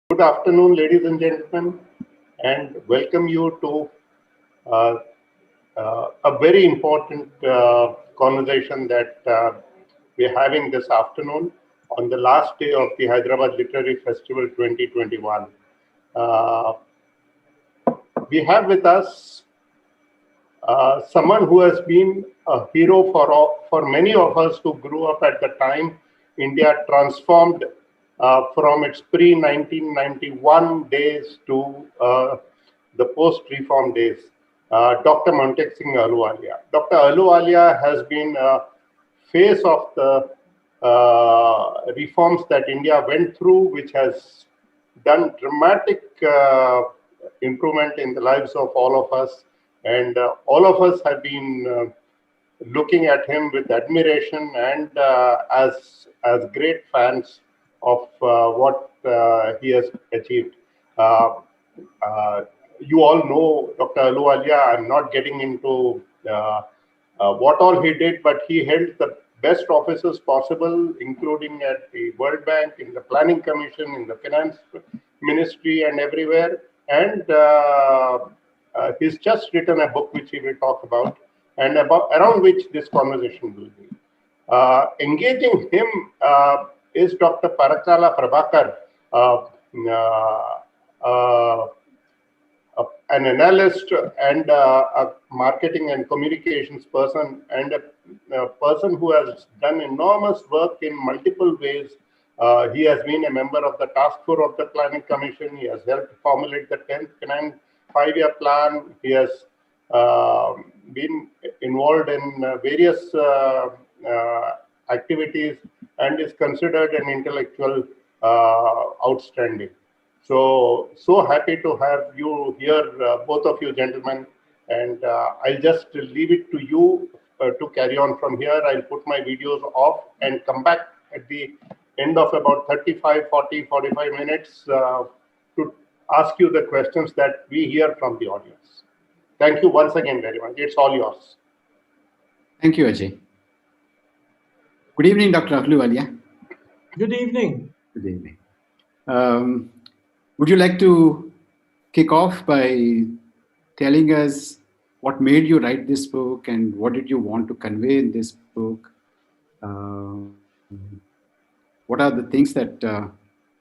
Good afternoon, ladies and gentlemen, and welcome you to uh, a very important conversation that we're having this afternoon on the last day of the Hyderabad Literary Festival 2021. Uh, we have with us someone who has been a hero for many of us who grew up at the time India transformed from its pre-1991 days to the post-reform days. Dr. Montek Singh Ahluwalia. Dr. Ahluwalia has been a face of the reforms that India went through, which has done dramatic improvement in the lives of all of us. And all of us have been looking at him with admiration and as great fans of what he has achieved. You all know Dr. Ahluwalia. I'm not getting into what all he did, but he held the best offices possible, including at the World Bank, in the Planning Commission, in the Finance Ministry, and everywhere. And he's just written a book which he will talk about, and around which this conversation will be. Engaging him is Dr. Parakala Prabhakar, an analyst and a marketing and communications person, and a person who has done enormous work in multiple ways. He has been a member of the task force of the Planning Commission. He has helped formulate the 10th Finance 5-year plan. He has been involved in various activities and is considered an intellectual outstanding. So happy to have you here, both of you gentlemen, and I'll just leave it to you to carry on from here. I'll put my videos off and come back at the end of about 35, 40, 45 minutes to ask you the questions that we hear from the audience. Thank you once again very much. It's all yours. Thank you, Ajay. Good evening, Dr. Ahluwalia. Good evening. Good evening. Would you like to kick off by telling us what made you write this book and what did you want to convey in this book? What are the things that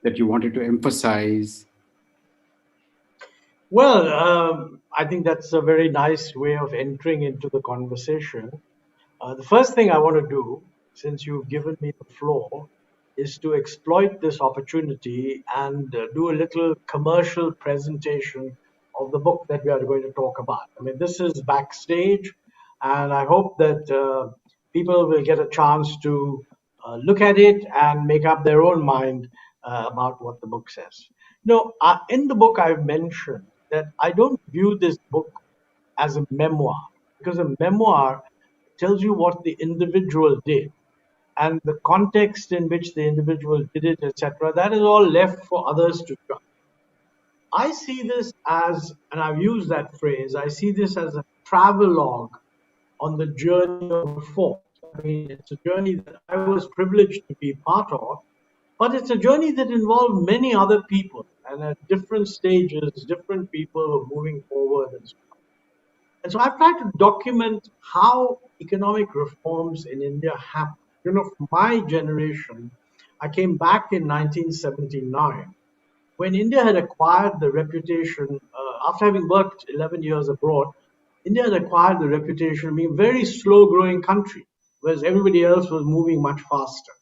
that you wanted to emphasize? Well, I think that's a very nice way of entering into the conversation. The first thing I want to do, since you've given me the floor, is to exploit this opportunity and do a little commercial presentation of the book that we are going to talk about. I mean, this is Backstage, and I hope that people will get a chance to look at it and make up their own mind about what the book says. In the book, I've mentioned that I don't view this book as a memoir, because a memoir tells you what the individual did and the context in which the individual did it, etc. That is all left for others to judge. I see this as, and I've used that phrase, I see this as a travelogue on the journey of thought. I mean, it's a journey that I was privileged to be part of, but it's a journey that involved many other people, and at different stages, different people were moving forward and so on. And so I've tried to document how economic reforms in India happened. For my generation, I came back in 1979 when India had acquired the reputation, after having worked 11 years abroad, India had acquired the reputation of being a very slow growing country, whereas everybody else was moving much faster.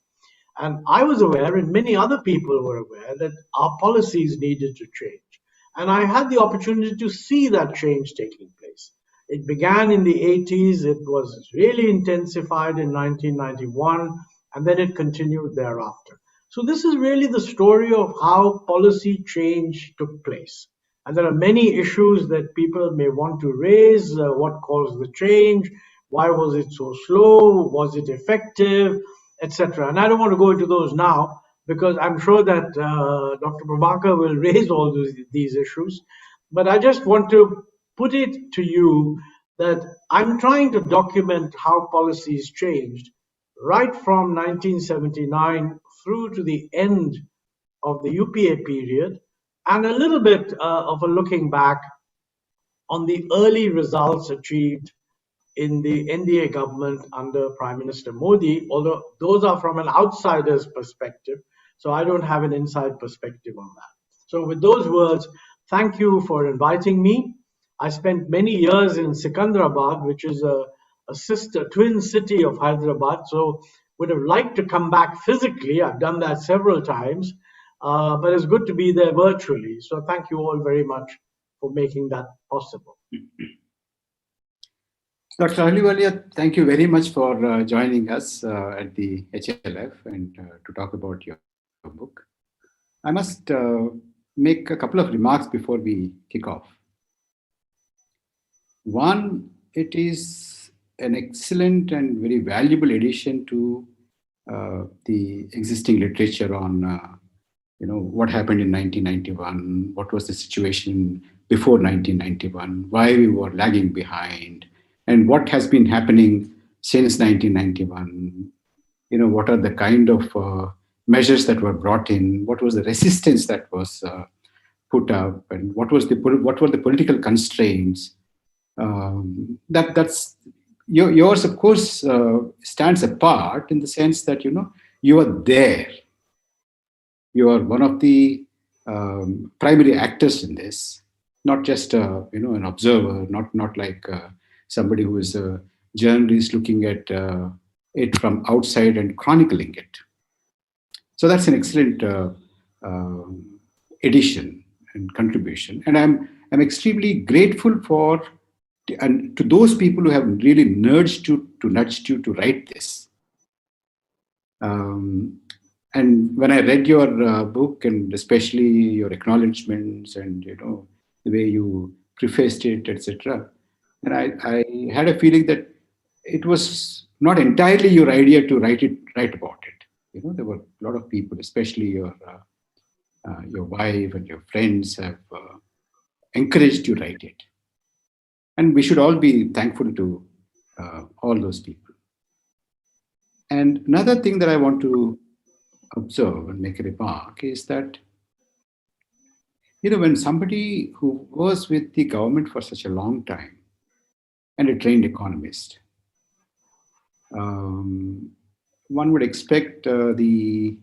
And I was aware, and many other people were aware, that our policies needed to change. And I had the opportunity to see that change taking place. It began in the 80s, it was really intensified in 1991, and then it continued thereafter. So this is really the story of how policy change took place. And there are many issues that people may want to raise. What caused the change? Why was it so slow? Was it effective? Etc. And I don't want to go into those now, because I'm sure that Dr. Prabhakar will raise all these issues. But I just want to put it to you that I'm trying to document how policies changed right from 1979 through to the end of the UPA period, and a little bit of a looking back on the early results achieved in the NDA government under Prime Minister Modi, although those are from an outsider's perspective, so I don't have an inside perspective on that. So, with those words, thank you for inviting me. I spent many years in Secunderabad, which is a sister twin city of Hyderabad, so would have liked to come back physically. I've done that several times, but it's good to be there virtually. So, thank you all very much for making that possible. Dr. Ahluwalia, thank you very much for joining us at the HLF and to talk about your book. I must make a couple of remarks before we kick off. One, it is an excellent and very valuable addition to the existing literature on what happened in 1991, what was the situation before 1991, why we were lagging behind, and what has been happening since 1991. What are the kind of measures that were brought in, what was the resistance that was put up, and what were the political constraints. That's yours, of course, stands apart in the sense that you are there. You are one of the primary actors in this, not just an observer, not like somebody who is a journalist looking at it from outside and chronicling it. So that's an excellent addition and contribution, and I'm extremely grateful to those people who have really nudged you to write this. And when I read your book, and especially your acknowledgements and the way you prefaced it, etc., and I had a feeling that it was not entirely your idea to write about it. There were a lot of people, especially your wife and your friends, have encouraged you to write it, and we should all be thankful to all those people. And another thing that I want to observe and make a remark is that when somebody who was with the government for such a long time and a trained economist, one would expect the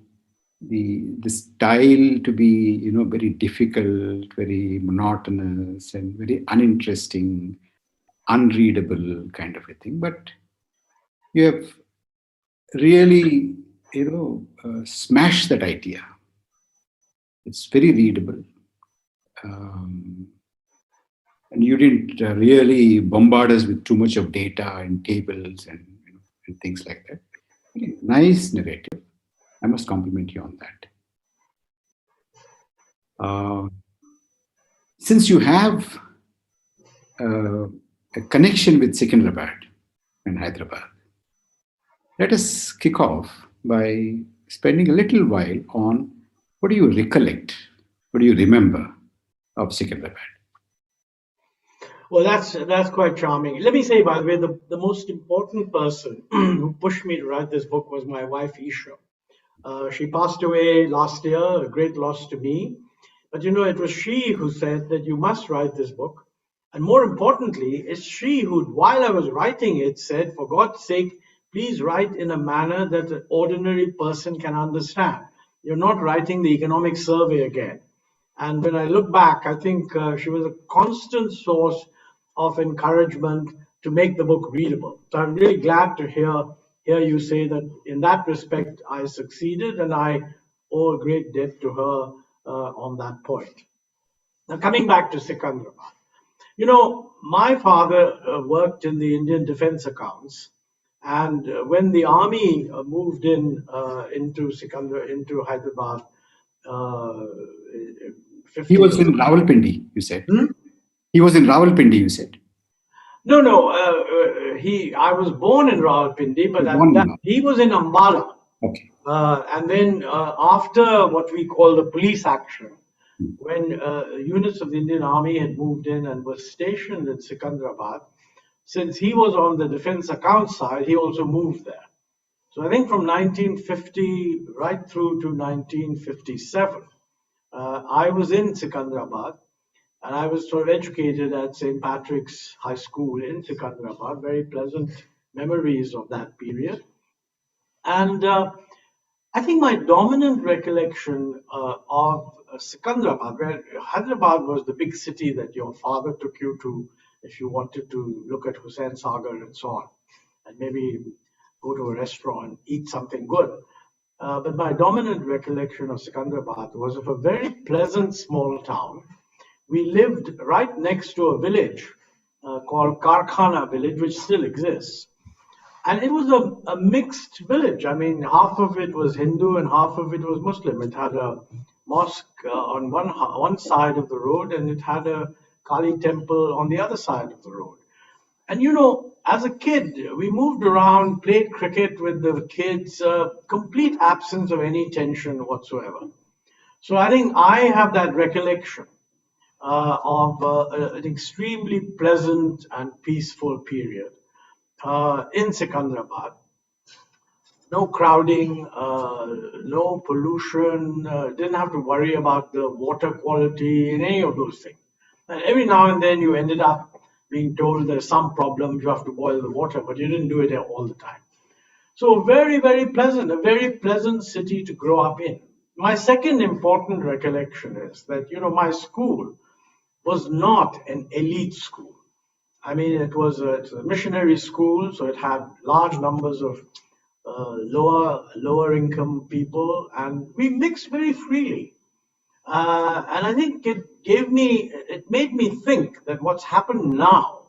style to be very difficult, very monotonous, and very uninteresting, unreadable kind of a thing. But you have really smash that idea. It's very readable, and you didn't really bombard us with too much of data and tables and things like that. Really nice narrative. I must compliment you on that. Since you have a connection with Secunderabad and Hyderabad, let us kick off by spending a little while on what do you recollect, what do you remember of Secunderabad? Well, that's quite charming. Let me say, by the way, the most important person who pushed me to write this book was my wife, Isha. She passed away last year, a great loss to me. But it was she who said that you must write this book. And more importantly, it's she who, while I was writing it, said, for God's sake, please write in a manner that an ordinary person can understand. You're not writing the economic survey again. And when I look back, I think she was a constant source of encouragement to make the book readable. So I'm really glad to hear you say that in that respect I succeeded, and I owe a great debt to her on that point. Now, coming back to Secunderabad, my father worked in the Indian Defence Accounts, and when the army moved into Hyderabad, he was in Rawalpindi, you said. He was in Rawalpindi, you said. No. I was born in Rawalpindi, but he was in Ambala. Okay. And then after what we call the police action, when units of the Indian Army had moved in and were stationed in Secunderabad, since he was on the defense account side, he also moved there. So I think from 1950 right through to 1957, I was in Secunderabad, and I was sort of educated at St. Patrick's High School in Secunderabad. Very pleasant memories of that period. And I think my dominant recollection of Secunderabad, where Hyderabad was the big city that your father took you to if you wanted to look at Hussain Sagar and so on, and maybe go to a restaurant, eat something good. But my dominant recollection of Secunderabad was of a very pleasant small town. We lived right next to a village called Karkhana village, which still exists. And it was a mixed village. I mean, half of it was Hindu and half of it was Muslim. It had a mosque on one side of the road, and it had a Kali temple on the other side of the road. And you know, as a kid, we moved around, played cricket with the kids, complete absence of any tension whatsoever. So I think I have that recollection of an extremely pleasant and peaceful period in Secunderabad. No crowding, no pollution, didn't have to worry about the water quality and any of those things. And every now and then you ended up being told there's some problems, you have to boil the water, but you didn't do it all the time. So very, very pleasant, a very pleasant city to grow up in. My second important recollection is that, you know, my school was not an elite school. I mean, it was a missionary school, so it had large numbers of lower income people, and we mixed very freely. And I think it made me think that what's happened now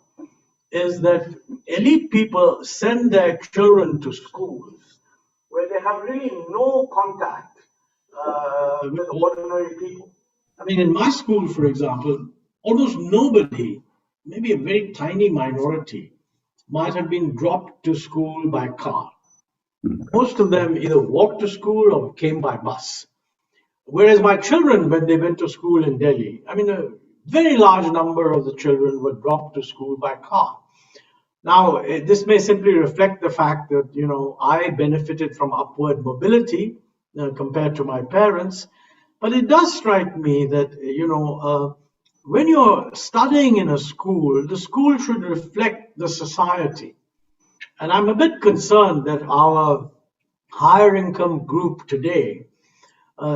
is that elite people send their children to schools where they have really no contact with ordinary people. I mean, in my school, for example, almost nobody, maybe a very tiny minority, might have been dropped to school by car. Most of them either walked to school or came by bus. Whereas my children, when they went to school in Delhi, I mean, a very large number of the children were dropped to school by car. Now, this may simply reflect the fact that, you know, I benefited from upward mobility compared to my parents. But it does strike me that, you know, when you're studying in a school, the school should reflect the society. And I'm a bit concerned that our higher income group today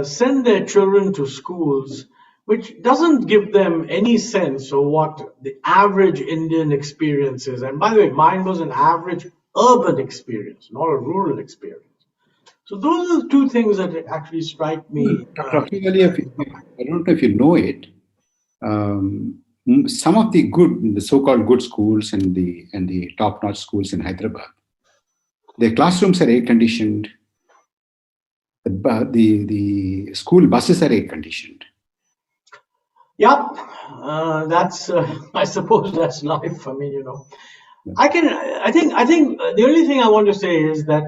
send their children to schools which doesn't give them any sense of what the average Indian experience is. And by the way, mine was an average urban experience, not a rural experience. So those are the two things that actually strike me. Dr. Ahluwalia, I don't know if you know it. Some of the so-called good schools and the top-notch schools in Hyderabad, their classrooms are air-conditioned. The school buses are air-conditioned. Yep, that's I suppose that's life. I mean, you know, I think the only thing I want to say is that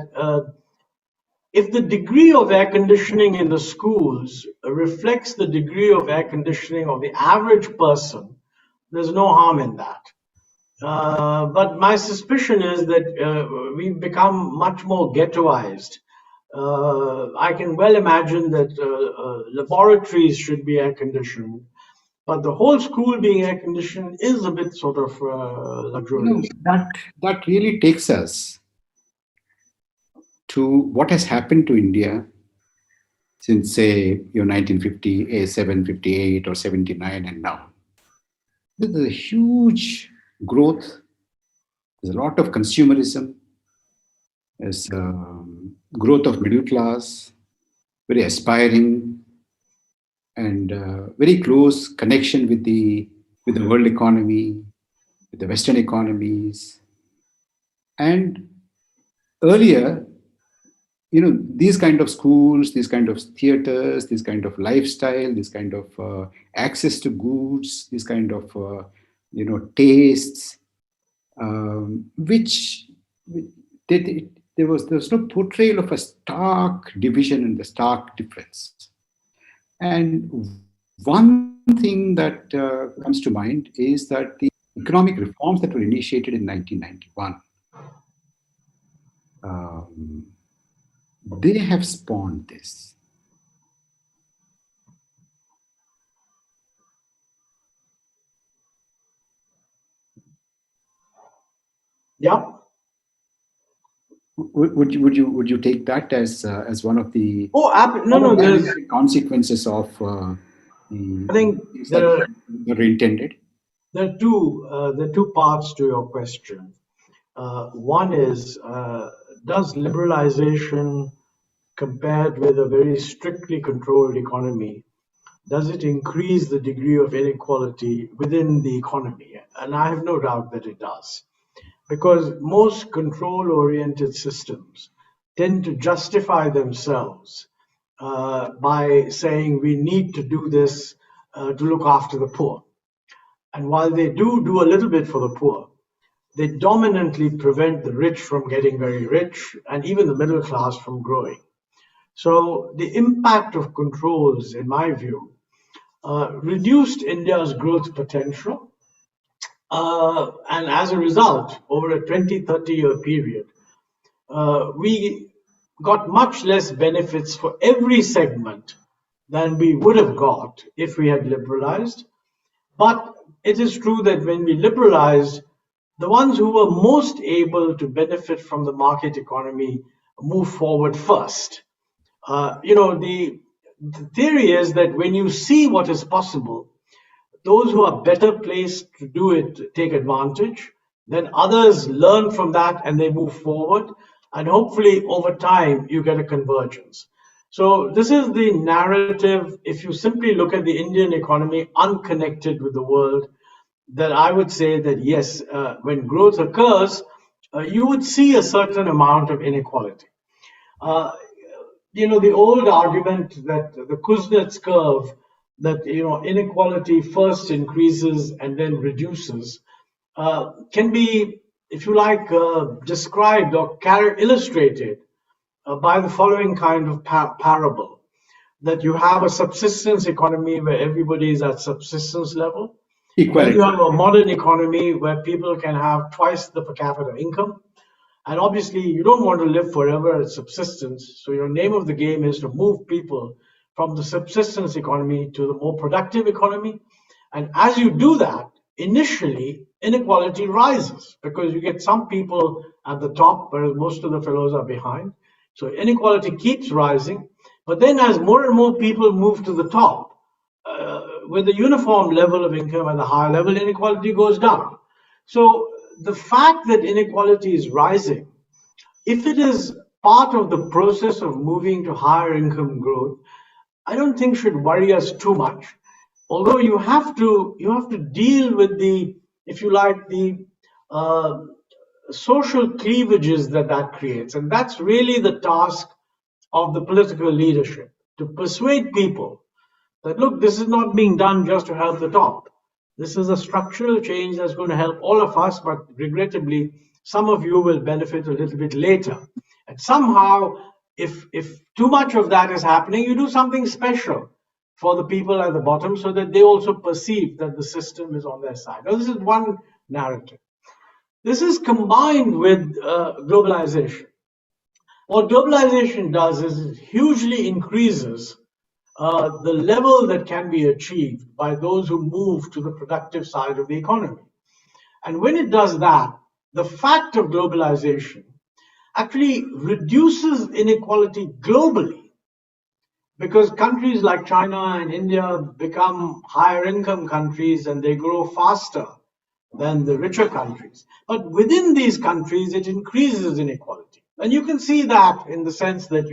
if the degree of air conditioning in the schools reflects the degree of air conditioning of the average person, there's no harm in that. But my suspicion is that we've become much more ghettoized. I can well imagine that laboratories should be air conditioned, but the whole school being air conditioned is a bit sort of luxurious. You know, that really takes us to what has happened to India since, say, 1957, 58, or 79, and now. There's a huge growth. There's a lot of consumerism. There's growth of middle class, very aspiring, and very close connection with the world economy, with the Western economies. And earlier, you know, these kind of schools, these kind of theaters, this kind of lifestyle, this kind of access to goods, this kind of tastes, which there was no portrayal of a stark division and the stark difference. And one thing that comes to mind is that the economic reforms that were initiated in 1991, they have spawned this. Yeah. Would you take that as one of the No. There's. consequences of I the think things that there were intended? there are two parts to your question. One is, does liberalization compared with a very strictly controlled economy, does it increase the degree of inequality within the economy? And I have no doubt that it does. Because most control-oriented systems tend to justify themselves by saying we need to do this to look after the poor. And while they do a little bit for the poor, they dominantly prevent the rich from getting very rich and even the middle class from growing. So the impact of controls, in my view, reduced India's growth potential. And as a result, over a 20, 30-year period, we got much less benefits for every segment than we would have got if we had liberalized. But it is true that when we liberalized, the ones who were most able to benefit from the market economy move forward first. The theory is that when you see what is possible, those who are better placed to do it take advantage, then others learn from that and they move forward, and hopefully over time you get a convergence. So this is the narrative, if you simply look at the Indian economy unconnected with the world, that I would say that yes, when growth occurs, you would see a certain amount of inequality. Uh, the old argument that the Kuznets curve, that inequality first increases and then reduces, can be, if you like, described or illustrated by the following kind of parable: that you have a subsistence economy where everybody is at subsistence level. Then you have a modern economy where people can have twice the per capita income. And obviously, you don't want to live forever at subsistence. So your name of the game is to move people from the subsistence economy to the more productive economy. And as you do that, initially, inequality rises because you get some people at the top, whereas most of the fellows are behind. So inequality keeps rising. But then as more and more people move to the top, with the uniform level of income and the higher level, inequality goes down. So the fact that inequality is rising, if it is part of the process of moving to higher income growth, I don't think should worry us too much. Although you have to deal with the, if you like, the social cleavages that creates, and that's really the task of the political leadership, to persuade people that look, this is not being done just to help the top. This is a structural change that's going to help all of us, but regrettably, some of you will benefit a little bit later. And somehow, if too much of that is happening, you do something special for the people at the bottom so that they also perceive that the system is on their side. Now, this is one narrative. This is combined with globalization. What globalization does is it hugely increases the level that can be achieved by those who move to the productive side of the economy. And when it does that, the fact of globalization actually reduces inequality globally, because countries like China and India become higher income countries and they grow faster than the richer countries. But within these countries, it increases inequality. And you can see that in the sense that,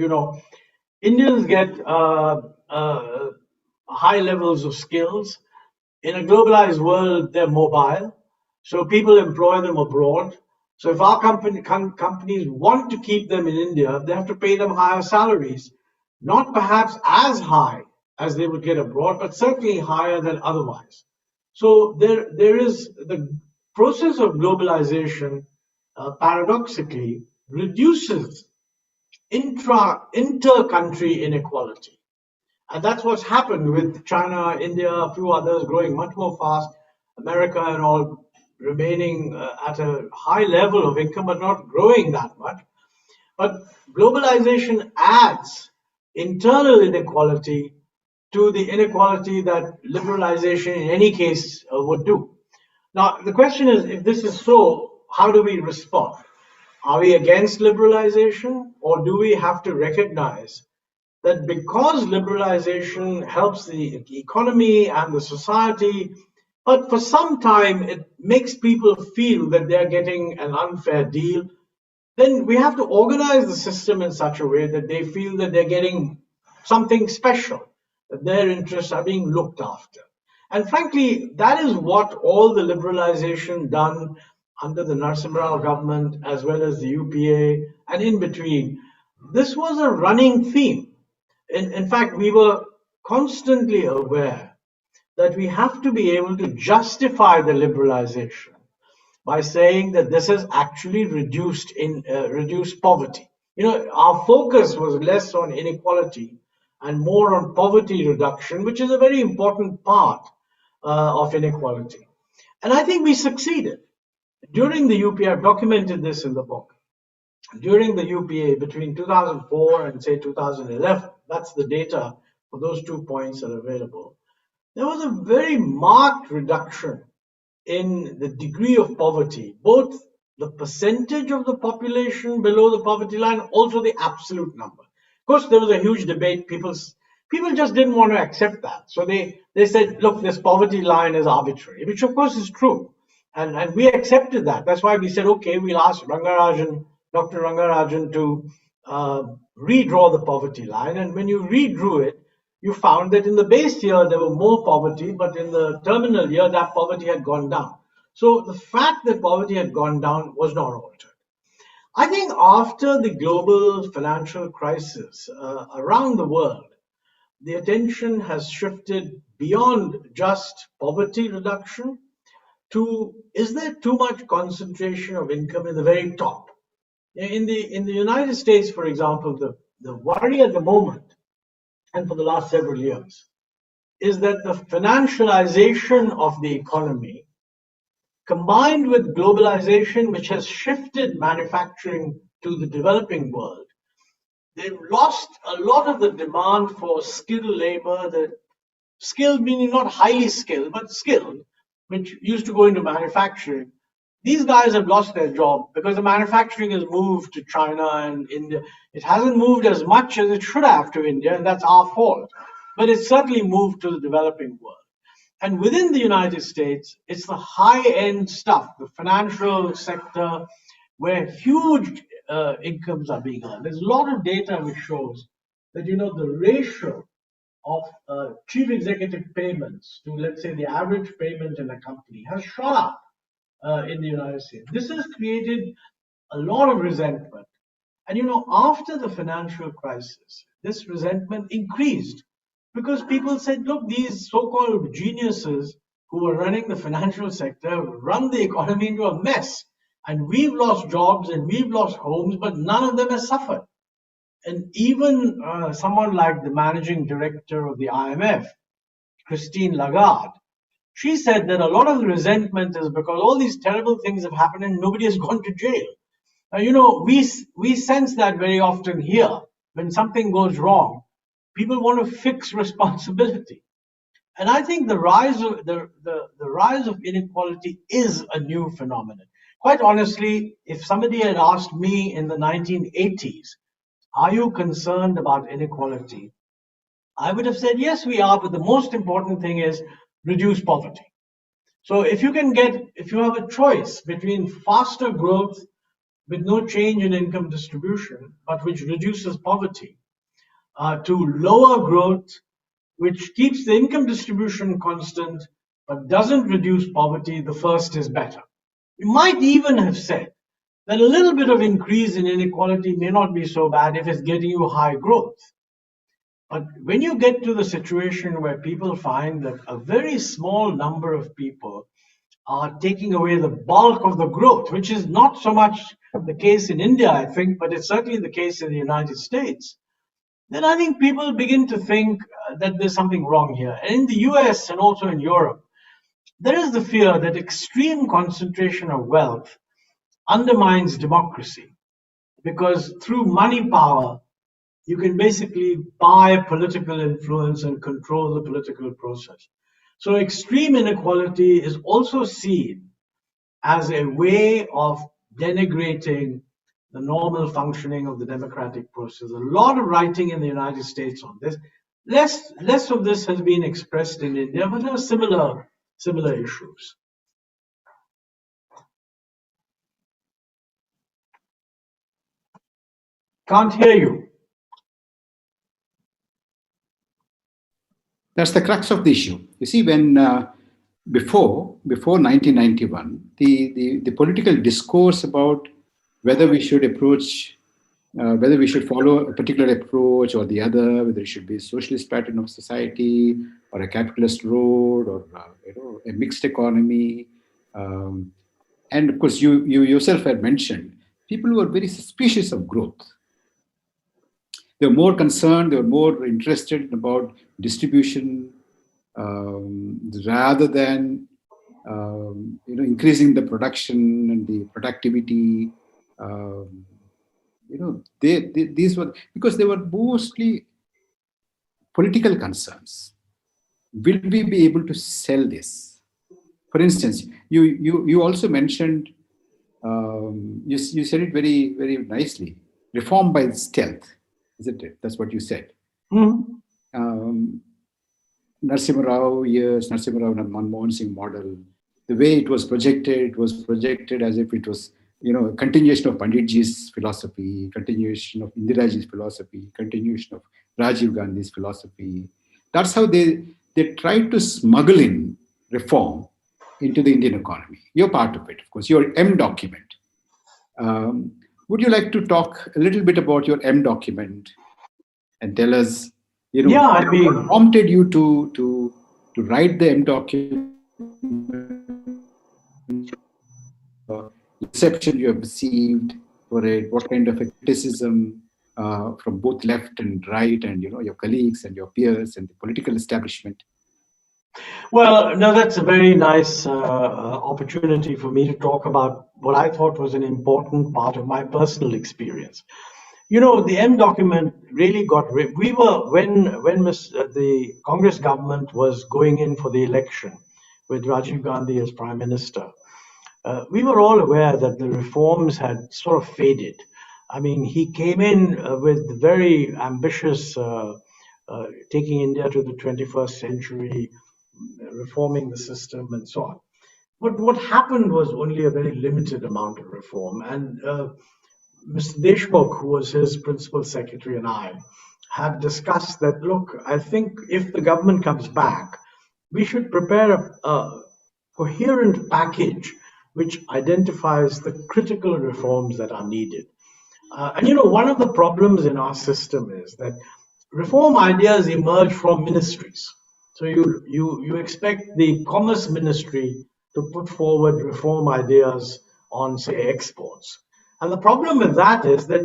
Indians get high levels of skills. In a globalized world, they're mobile, so people employ them abroad. So if our companies want to keep them in India, they have to pay them higher salaries, not perhaps as high as they would get abroad, but certainly higher than otherwise. So there is the process of globalization, paradoxically, reduces inter-country inequality. And that's what's happened with China, India, a few others growing much more fast, America and all remaining at a high level of income, but not growing that much. But globalization adds internal inequality to the inequality that liberalization in any case would do. Now, the question is, if this is so, how do we respond? Are we against liberalization, or do we have to recognize that because liberalization helps the economy and the society, but for some time it makes people feel that they're getting an unfair deal, then we have to organize the system in such a way that they feel that they're getting something special, that their interests are being looked after. And frankly, that is what all the liberalization done under the Narasimha Rao government, as well as the UPA and in between, this was a running theme. In fact, we were constantly aware that we have to be able to justify the liberalization by saying that this has actually reduced poverty. Our focus was less on inequality and more on poverty reduction, which is a very important part of inequality. And I think we succeeded. During the UPA, I've documented this in the book. During the UPA, between 2004 and say 2011, that's the data for those 2 points that are available, there was a very marked reduction in the degree of poverty, both the percentage of the population below the poverty line, also the absolute number. Of course, there was a huge debate. People just didn't want to accept that. So they said, look, this poverty line is arbitrary, which of course is true. And we accepted that. That's why we said, okay, we'll ask Dr. Rangarajan to redraw the poverty line. And when you redrew it, you found that in the base year there were more poverty, but in the terminal year that poverty had gone down. So the fact that poverty had gone down was not altered. I think after the global financial crisis around the world, the attention has shifted beyond just poverty reduction to, is there too much concentration of income in the very top? In the United States, for example, the worry at the moment, and for the last several years, is that the financialization of the economy, combined with globalization, which has shifted manufacturing to the developing world, they've lost a lot of the demand for skilled labor, the skilled meaning not highly skilled, but skilled, which used to go into manufacturing. These guys have lost their job because the manufacturing has moved to China and India. It hasn't moved as much as it should have to India, and that's our fault. But it's certainly moved to the developing world. And within the United States, it's the high-end stuff, the financial sector, where huge incomes are being earned. There's a lot of data which shows that, the ratio of chief executive payments to, let's say, the average payment in a company has shot up in the United States. This has created a lot of resentment. And, after the financial crisis, this resentment increased because people said, look, these so-called geniuses who are running the financial sector run the economy into a mess. And we've lost jobs and we've lost homes, but none of them has suffered. And even someone like the managing director of the IMF, Christine Lagarde, she said that a lot of the resentment is because all these terrible things have happened and nobody has gone to jail. We sense that very often here. When something goes wrong, people want to fix responsibility. And I think the rise of inequality is a new phenomenon. Quite honestly, if somebody had asked me in the 1980s, are you concerned about inequality? I would have said, yes, we are, but the most important thing is reduce poverty. So if you have a choice between faster growth with no change in income distribution, but which reduces poverty, to lower growth, which keeps the income distribution constant, but doesn't reduce poverty, the first is better. You might even have said that a little bit of increase in inequality may not be so bad if it's getting you high growth. But when you get to the situation where people find that a very small number of people are taking away the bulk of the growth, which is not so much the case in India, I think, but it's certainly the case in the United States, then I think people begin to think that there's something wrong here. And in the US and also in Europe, there is the fear that extreme concentration of wealth undermines democracy, because through money power, you can basically buy political influence and control the political process. So extreme inequality is also seen as a way of denigrating the normal functioning of the democratic process. A lot of writing in the United States on this. Less of this has been expressed in India, but there are similar issues. Can't hear you. That's the crux of the issue. You see, when before 1991, the political discourse about whether we should approach, whether we should follow a particular approach or the other, whether it should be a socialist pattern of society or a capitalist road or a mixed economy, and of course you yourself had mentioned people who are very suspicious of growth. They were more concerned, they were more interested about distribution rather than increasing the production and the productivity. These were because they were mostly political concerns. Will we be able to sell this? For instance, you also mentioned, you said it very, very nicely, reform by stealth, isn't it? That's what you said. Mm-hmm. Narasimha Rao and Manmohan Singh model, the way it was projected as if it was, a continuation of Panditji's philosophy, continuation of Indiraji's philosophy, continuation of Rajiv Gandhi's philosophy. That's how they tried to smuggle in reform into the Indian economy. You're part of it, of course, your M document. Would you like to talk a little bit about your M document and tell us, what prompted you to write the M document, reception you have received for it, what kind of a criticism from both left and right, and your colleagues and your peers and the political establishment? Well, no, that's a very nice opportunity for me to talk about what I thought was an important part of my personal experience. The M document really we were, when the Congress government was going in for the election with Rajiv Gandhi as Prime Minister, we were all aware that the reforms had sort of faded. I mean, he came in with very ambitious, taking India to the 21st century, reforming the system and so on. But what happened was only a very limited amount of reform. And Mr. Deshmukh, who was his principal secretary, and I had discussed that, look, I think if the government comes back, we should prepare a coherent package which identifies the critical reforms that are needed. And one of the problems in our system is that reform ideas emerge from ministries. So you expect the Commerce Ministry to put forward reform ideas on, say, exports. And the problem with that is that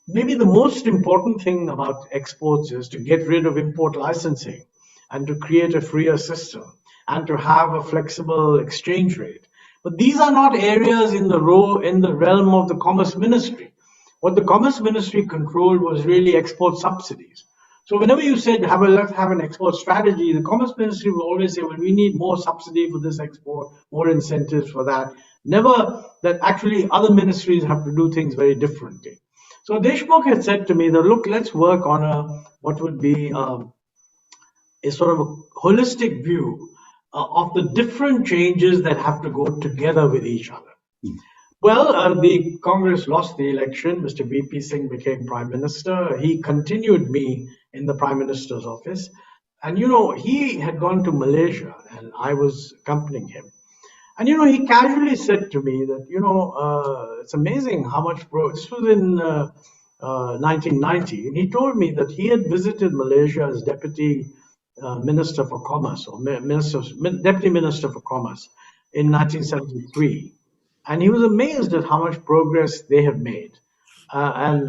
maybe the most important thing about exports is to get rid of import licensing and to create a freer system and to have a flexible exchange rate. But these are not areas in the realm of the Commerce Ministry. What the Commerce Ministry controlled was really export subsidies. So whenever you said let's have an export strategy, the Commerce Ministry will always say, well, we need more subsidy for this export, more incentives for that. Never that actually other ministries have to do things very differently. So Deshmukh had said to me that, look, let's work on what would be a sort of a holistic view of the different changes that have to go together with each other. Well, the Congress lost the election. Mr. VP Singh became Prime Minister. He continued me in the Prime Minister's office. And, he had gone to Malaysia and I was accompanying him. And, he casually said to me that, it's amazing how much this was in 1990. And he told me that he had visited Malaysia as Deputy Minister for Commerce or Deputy Minister for Commerce in 1973. And he was amazed at how much progress they have made. And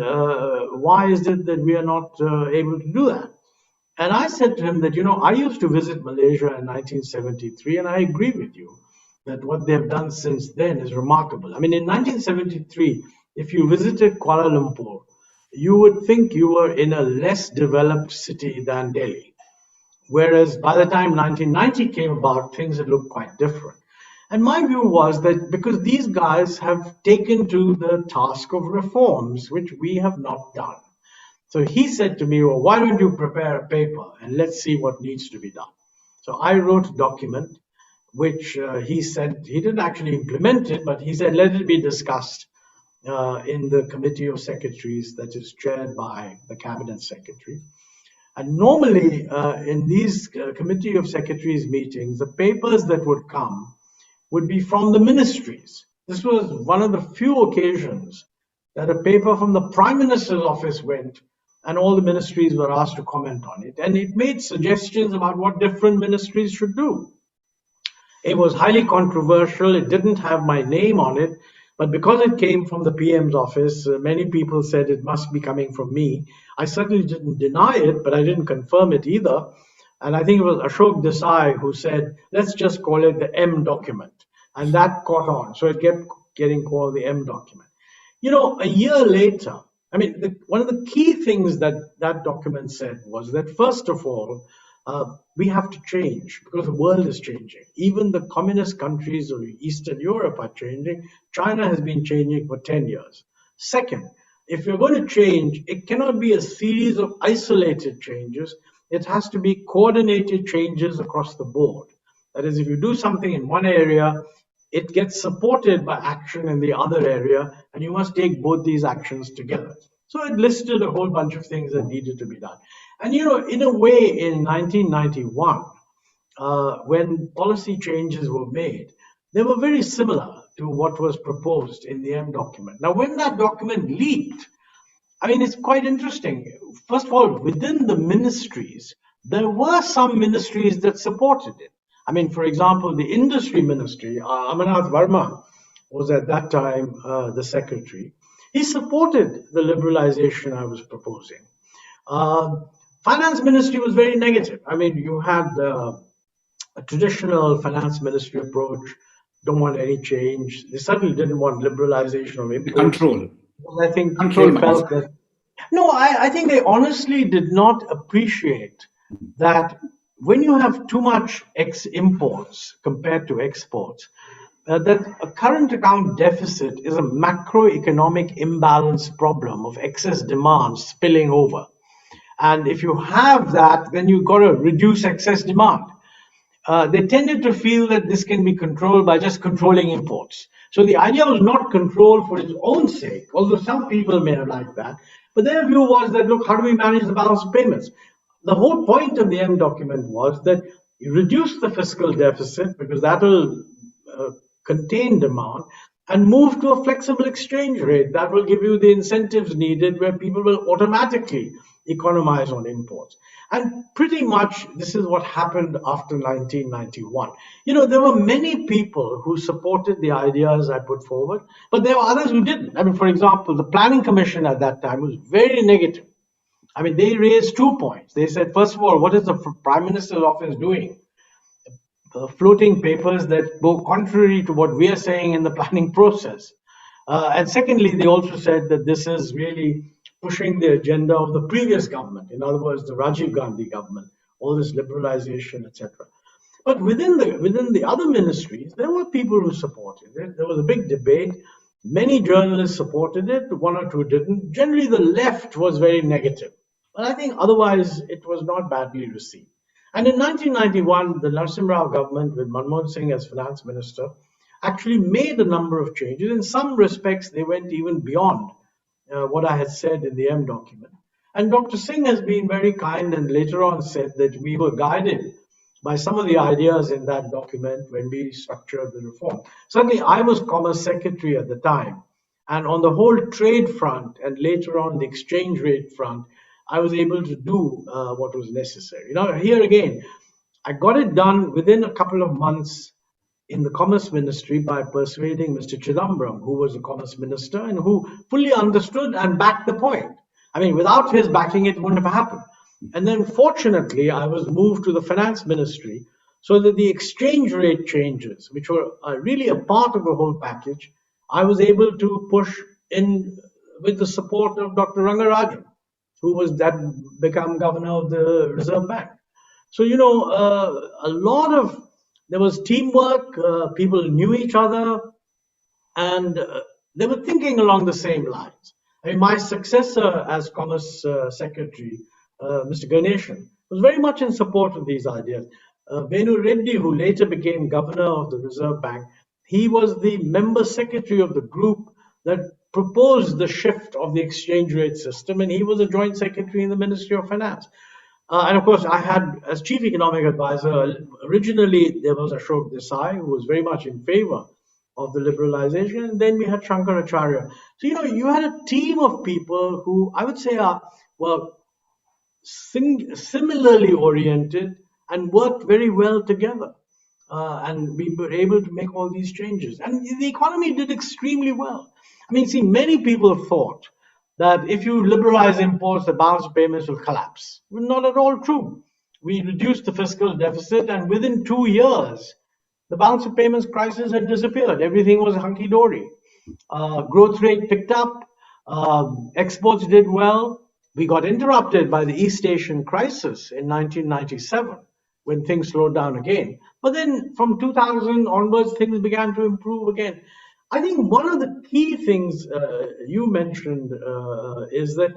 why is it that we are not able to do that? And I said to him that, I used to visit Malaysia in 1973, and I agree with you that what they've done since then is remarkable. I mean, in 1973, if you visited Kuala Lumpur, you would think you were in a less developed city than Delhi. Whereas by the time 1990 came about, things had looked quite different. And my view was that because these guys have taken to the task of reforms, which we have not done. So he said to me, well, why don't you prepare a paper and let's see what needs to be done. So I wrote a document, which he said he didn't actually implement it, but he said, let it be discussed in the committee of secretaries that is chaired by the cabinet secretary. And normally in these committee of secretaries meetings, the papers that would come would be from the ministries. This was one of the few occasions that a paper from the Prime Minister's office went and all the ministries were asked to comment on it. And it made suggestions about what different ministries should do. It was highly controversial. It didn't have my name on it. But because it came from the PM's office, many people said it must be coming from me. I certainly didn't deny it, but I didn't confirm it either. And I think it was Ashok Desai who said, let's just call it the M document. And that caught on. So it kept getting called the M document. You know, a year later, I mean, one of the key things that that document said was that, first of all, we have to change because the world is changing. Even the communist countries of Eastern Europe are changing. China has been changing for 10 years. Second, if you're going to change, it cannot be a series of isolated changes. It has to be coordinated changes across the board. That is, if you do something in one area, it gets supported by action in the other area, and you must take both these actions together. So it listed a whole bunch of things that needed to be done. And, you know, in a way, in 1991, when policy changes were made, they were very similar to what was proposed in the M document. Now, when that document leaked, I mean, it's quite interesting. First of all, within the ministries, there were some ministries that supported it. I mean, for example, the industry ministry, Amarnath Verma was at that time the secretary. He supported the liberalization I was proposing. Finance ministry was very negative. I mean, you had a traditional finance ministry approach, don't want any change. They certainly didn't want liberalization of imports. Control. I think they felt that. No, I think they honestly did not appreciate that when you have too much imports compared to exports, that a current account deficit is a macroeconomic imbalance problem of excess demand spilling over. And if you have that, then you've got to reduce excess demand. They tended to feel that this can be controlled by just controlling imports. So the idea was not control for its own sake, although some people may have liked that. But their view was that, look, how do we manage the balance of payments? The whole point of the M document was that you reduce the fiscal deficit because that will contain demand, and move to a flexible exchange rate that will give you the incentives needed where people will automatically economize on imports. And pretty much this is what happened after 1991. You know, there were many people who supported the ideas I put forward, but there were others who didn't. I mean, for example, the Planning Commission at that time was very negative. I mean, they raised 2 points. They said, first of all, what is the Prime Minister's office doing? Floating papers that go contrary to what we are saying in the planning process. And secondly, they also said that this is really pushing the agenda of the previous government. In other words, the Rajiv Gandhi government, all this liberalization, etc. But within the other ministries, there were people who supported it. There was a big debate. Many journalists supported it, one or two didn't. Generally, the left was very negative. But I think otherwise, it was not badly received. And in 1991, the Narasimha Rao government, with Manmohan Singh as finance minister, actually made a number of changes. In some respects, they went even beyond what I had said in the M document. And Dr. Singh has been very kind and later on said that we were guided by some of the ideas in that document when we structured the reform. Certainly, I was Commerce Secretary at the time. And on the whole trade front and later on the exchange rate front, I was able to do what was necessary. Now, here again, I got it done within a couple of months in the Commerce Ministry by persuading Mr. Chidambaram, who was the Commerce Minister and who fully understood and backed the point. I mean, without his backing, it wouldn't have happened. And then, fortunately, I was moved to the Finance Ministry so that the exchange rate changes, which were really a part of the whole package, I was able to push in with the support of Dr. Rangarajan, who was that become governor of the Reserve Bank. So, you know, a lot of There was teamwork, people knew each other, and they were thinking along the same lines. I mean, my successor as Commerce Secretary, Mr. Ganeshan, was very much in support of these ideas. Venu Reddy, who later became governor of the Reserve Bank, he was the member secretary of the group that proposed the shift of the exchange rate system, and he was a joint secretary in the Ministry of Finance. And of course, I had, as chief economic advisor, originally there was Ashok Desai, who was very much in favor of the liberalization, and then we had Shankaracharya. So, you had a team of people who I would say were similarly oriented and worked very well together. And we were able to make all these changes. And the economy did extremely well. I mean, see, many people thought that if you liberalize imports, the balance of payments will collapse. Well, not at all true. We reduced the fiscal deficit, and within 2 years, the balance of payments crisis had disappeared. Everything was hunky-dory. Growth rate picked up. Exports did well. We got interrupted by the East Asian crisis in 1997 when things slowed down again. But then from 2000 onwards, things began to improve again. I think one of the key things you mentioned is that,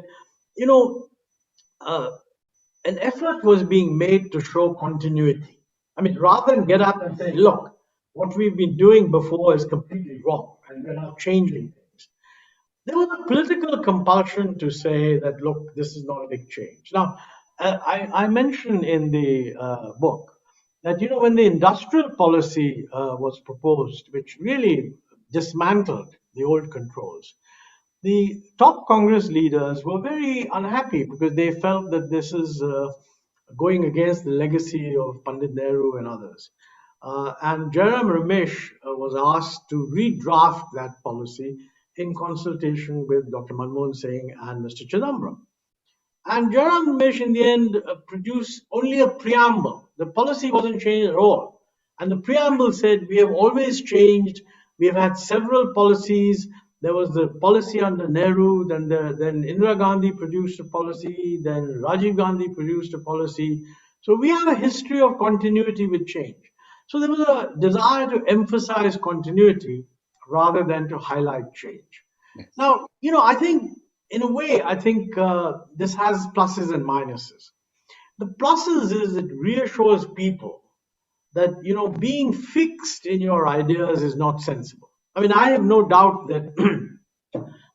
an effort was being made to show continuity. I mean, rather than get up and say, look, what we've been doing before is completely wrong and we're now changing things. There was a political compulsion to say that, look, this is not a big change. Now, I mentioned in the book that, when the industrial policy was proposed, which really dismantled the old controls, the top Congress leaders were very unhappy because they felt that this is going against the legacy of Pandit Nehru and others. And Jairam Ramesh was asked to redraft that policy in consultation with Dr. Manmohan Singh and Mr. Chidambaram. And Jairam Ramesh, in the end, produced only a preamble. The policy wasn't changed at all. And the preamble said, we have always changed. We have had several policies. There was the policy under Nehru, then Indira Gandhi produced a policy, then Rajiv Gandhi produced a policy. So we have a history of continuity with change. So there was a desire to emphasize continuity rather than to highlight change. Yes. Now, I think, in a way, this has pluses and minuses. The pluses is it reassures people that, being fixed in your ideas is not sensible. I mean, I have no doubt that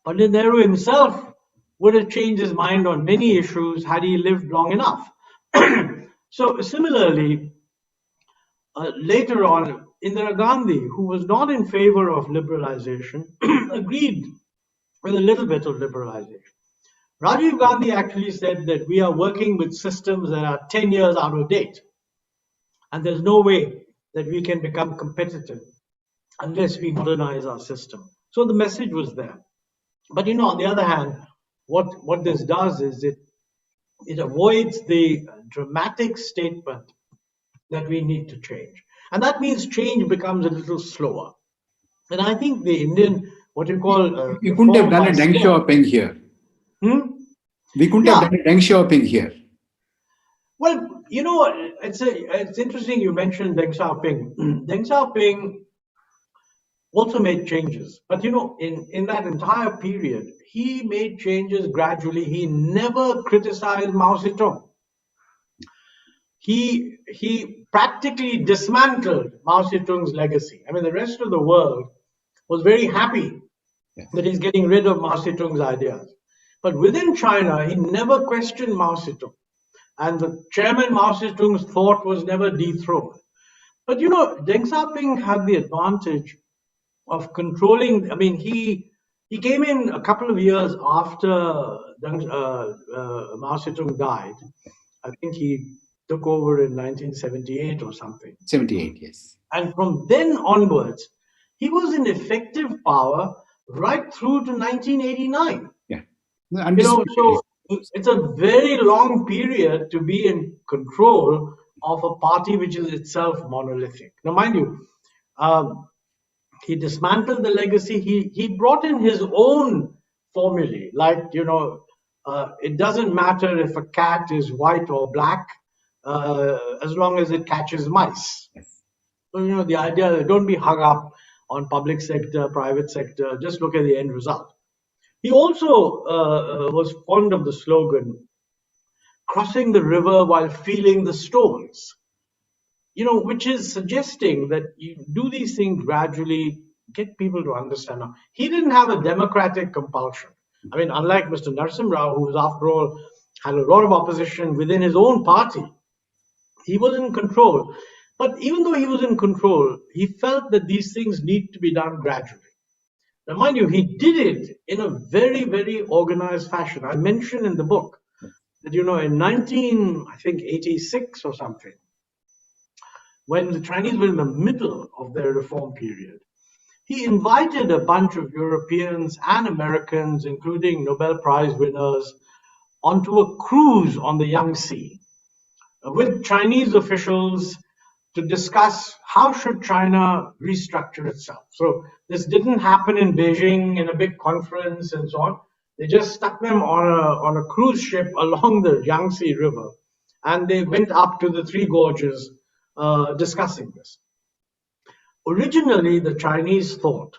Pandit Nehru himself would have changed his mind on many issues had he lived long enough. So similarly, later on, Indira Gandhi, who was not in favor of liberalization, agreed with a little bit of liberalization. Rajiv Gandhi actually said that we are working with systems that are 10 years out of date. And there's no way that we can become competitive unless we modernize our system. So the message was there. But, on the other hand, what this does is it avoids the dramatic statement that we need to change. And that means change becomes a little slower. And I think the Indian, what you call... you couldn't have done a Deng Xiaoping here. We couldn't have done a Deng Xiaoping here. Well, it's interesting you mentioned Deng Xiaoping. Deng Xiaoping also made changes. But, in that entire period, he made changes gradually. He never criticized Mao Zedong. He practically dismantled Mao Zedong's legacy. I mean, the rest of the world was very happy that he's getting rid of Mao Zedong's ideas. But within China, he never questioned Mao Zedong. And the chairman Mao Zedong's thought was never dethroned. But, Deng Xiaoping had the advantage of controlling. I mean, he came in a couple of years after Mao Zedong died. I think he took over in 1978 or something. 78, yes. And from then onwards, he was in effective power right through to 1989. Yeah. So it's a very long period to be in control of a party which is itself monolithic. Now, mind you, he dismantled the legacy. He brought in his own formulae, like, it doesn't matter if a cat is white or black, as long as it catches mice. Yes. So, the idea that don't be hung up on public sector, private sector, just look at the end result. He also was fond of the slogan, crossing the river while feeling the stones, which is suggesting that you do these things gradually, get people to understand. Now, he didn't have a democratic compulsion. I mean, unlike Mr. Narasimha Rao, who was, after all, had a lot of opposition within his own party, he was in control. But even though he was in control, he felt that these things need to be done gradually. Now, mind you, he did it in a very, very organized fashion. I mentioned in the book that, in 1986 or something, when the Chinese were in the middle of their reform period, he invited a bunch of Europeans and Americans, including Nobel Prize winners, onto a cruise on the Yangtze with Chinese officials to discuss how should China restructure itself. So this didn't happen in Beijing in a big conference and so on. They just stuck them on a cruise ship along the Yangtze River, and they went up to the Three Gorges discussing this. Originally, the Chinese thought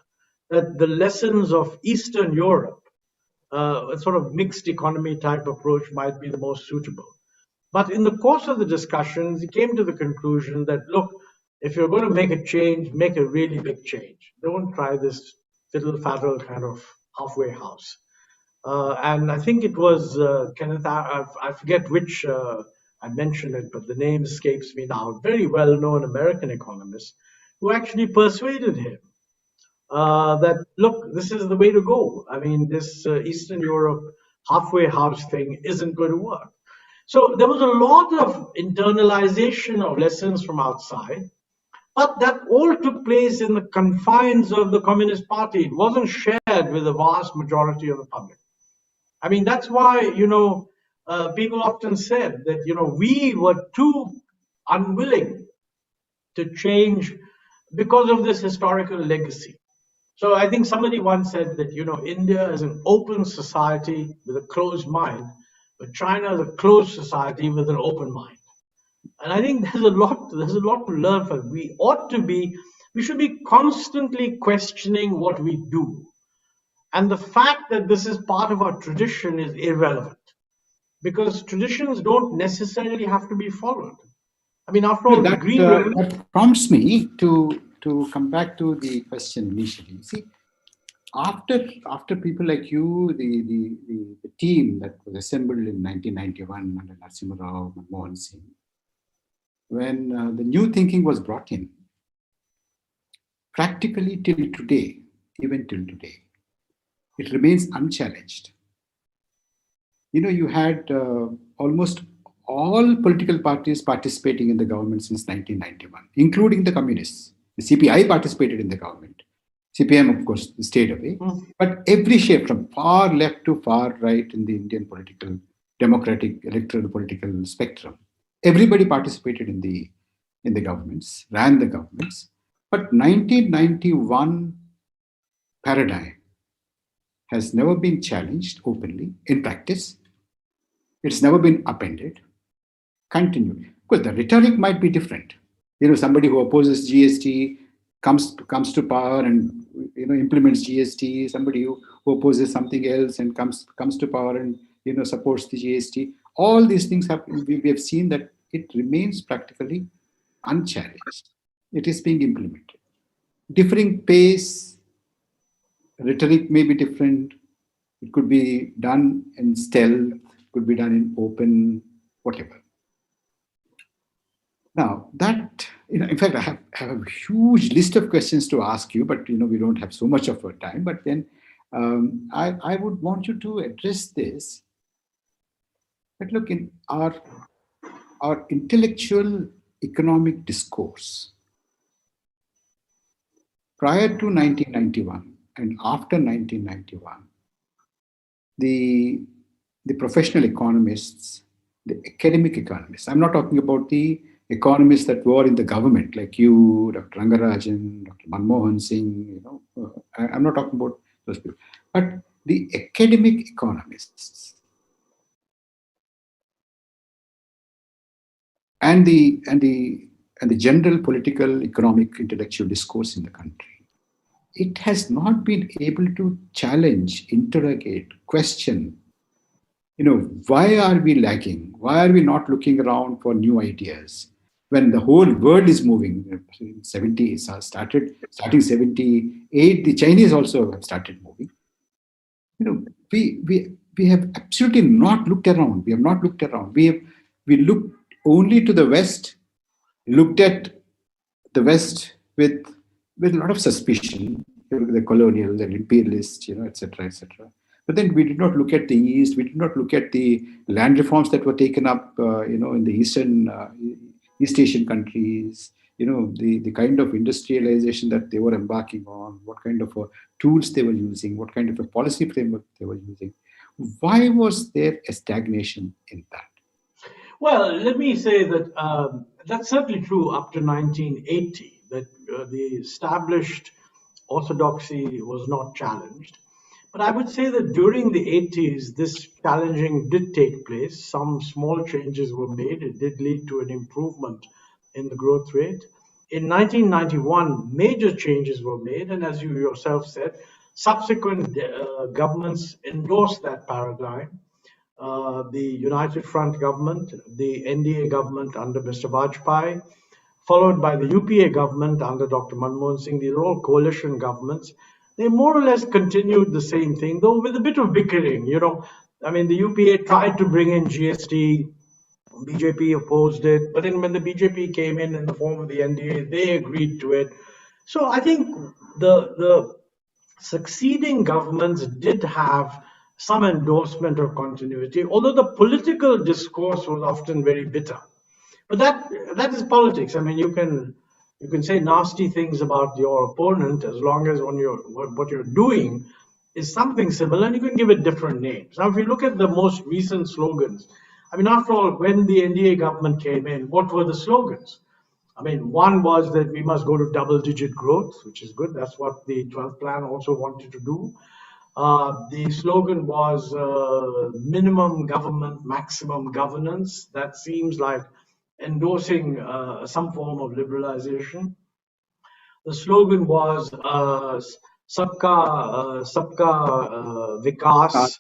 that the lessons of Eastern Europe, a sort of mixed economy type approach, might be the most suitable. But in the course of the discussions, he came to the conclusion that, look, if you're going to make a change, make a really big change. Don't try this fiddle-faddle kind of halfway house. And I think it was Kenneth, I forget which, I mentioned it, but the name escapes me now, very well-known American economist, who actually persuaded him that, look, this is the way to go. I mean, this Eastern Europe halfway house thing isn't going to work. So there was a lot of internalization of lessons from outside, but that all took place in the confines of the Communist Party. It wasn't shared with the vast majority of the public. I mean, that's why, people often said that, we were too unwilling to change because of this historical legacy. So I think somebody once said that, India is an open society with a closed mind, but China is a closed society with an open mind. And I think there's a lot to learn from. We should be constantly questioning what we do. And the fact that this is part of our tradition is irrelevant, because traditions don't necessarily have to be followed. I mean, after all, that prompts me to come back to the question initially. See, after people like you, the team that was assembled in 1991 under Narasimha Rao, Manmohan Singh, when the new thinking was brought in, practically till today, even till today, it remains unchallenged. You had almost all political parties participating in the government since 1991, including the communists. The CPI participated in the government. CPM, of course, stayed away. But every shape, from far left to far right in the Indian political, democratic, electoral political spectrum, everybody participated in the governments, ran the governments. But 1991 paradigm has never been challenged openly in practice. It's never been upended, continued. Of course, the rhetoric might be different. Somebody who opposes GST comes to power and implements GST. Somebody who opposes something else and comes to power and supports the GST. All these things we have seen that it remains practically unchallenged. It is being implemented. Differing pace, rhetoric may be different. It could be done in stealth, could be done in open, whatever. Now that, in fact, I have a huge list of questions to ask you, but we don't have so much of our time. But then I would want you to address this. But look, in our intellectual economic discourse, prior to 1991 and after 1991, the professional economists, the academic economists, I'm not talking about the economists that were in the government, like you, Dr. Rangarajan, Dr. Manmohan Singh, I'm not talking about those people, but the academic economists and the and the general political, economic, intellectual discourse in the country, it has not been able to challenge, interrogate, question, why are we lagging? Why are we not looking around for new ideas when the whole world is moving? 70s starting 78, the Chinese also have started moving. We have absolutely not looked around. We have not looked around. We looked only to the West, looked at the West with a lot of suspicion, the colonial, the imperialist, etc., etc. But then we did not look at the East. We did not look at the land reforms that were taken up, in the East Asian countries. The kind of industrialization that they were embarking on, what kind of tools they were using, what kind of a policy framework they were using. Why was there a stagnation in that? Well, let me say that that's certainly true up to 1980, that the established orthodoxy was not challenged. But I would say that during the 80s, this challenging did take place. Some small changes were made. It did lead to an improvement in the growth rate. In 1991, major changes were made. And as you yourself said, subsequent governments endorsed that paradigm. The United Front government, the NDA government under Mr. Vajpayee, followed by the UPA government under Dr. Manmohan Singh. These are all coalition governments. They more or less continued the same thing, though with a bit of bickering. The UPA tried to bring in GST, BJP opposed it, but then when the BJP came in the form of the NDA, they agreed to it. So I think the succeeding governments did have some endorsement of continuity, although the political discourse was often very bitter. But that is politics. You can say nasty things about your opponent as long as what you're doing is something similar, and you can give it different names. Now, if you look at the most recent slogans, after all, when the NDA government came in, what were the slogans? One was that we must go to double-digit growth, which is good. That's what the 12th plan also wanted to do. The slogan was minimum government, maximum governance. That seems like endorsing some form of liberalization. The slogan was Sabka Vikas,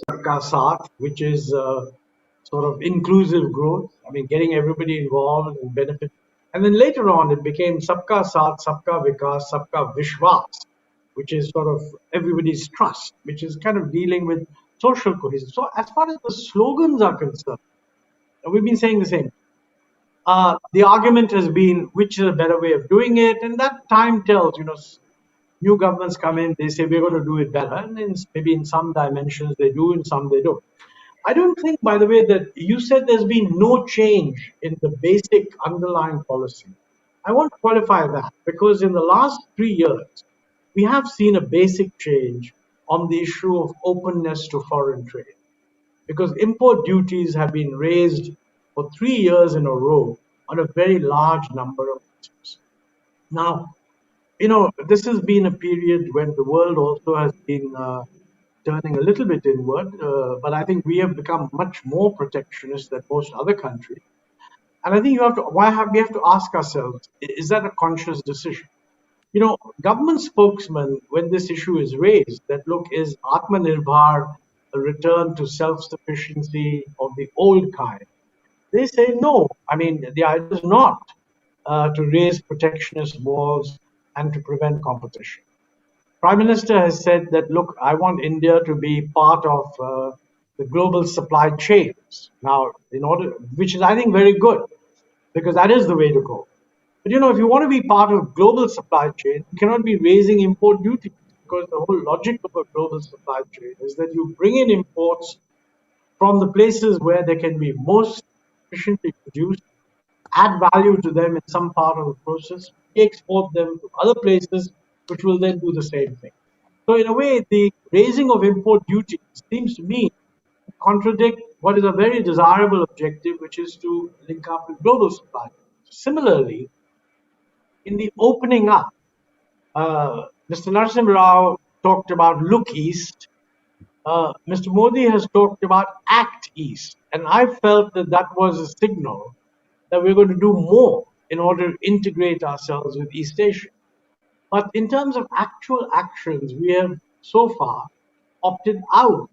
Sabka Saath, which is sort of inclusive growth. Getting everybody involved and benefit. And then later on, it became Sabka Saath, Sabka Vikas, Sabka Vishwas, which is sort of everybody's trust, which is kind of dealing with social cohesion. So as far as the slogans are concerned, we've been saying the same. The argument has been which is a better way of doing it, and that time tells. New governments come in, they say we're going to do it better, and then maybe in some dimensions they do, in some they don't. I don't think, by the way, that you said there's been no change in the basic underlying policy. I want to qualify that, because in the last 3 years, we have seen a basic change on the issue of openness to foreign trade, because import duties have been raised for 3 years in a row on a very large number of items. Now, this has been a period when the world also has been turning a little bit inward, but I think we have become much more protectionist than most other countries. And I think we have to ask ourselves, is that a conscious decision? Government spokesmen, when this issue is raised, that look, is Atmanirbhar a return to self-sufficiency of the old kind? They say no. The idea is not to raise protectionist walls and to prevent competition. Prime Minister has said that, look, I want India to be part of the global supply chains. Now, which is, I think, very good, because that is the way to go. But if you want to be part of global supply chain, you cannot be raising import duties, because the whole logic of a global supply chain is that you bring in imports from the places where they can be most efficiently produced, add value to them in some part of the process, export them to other places, which will then do the same thing. So in a way, the raising of import duties seems to me to contradict what is a very desirable objective, which is to link up with global supply. Similarly, in the opening up, Mr. Narasimha Rao talked about look east. Mr. Modi has talked about act east. And I felt that was a signal that we're going to do more in order to integrate ourselves with East Asia. But in terms of actual actions, we have so far opted out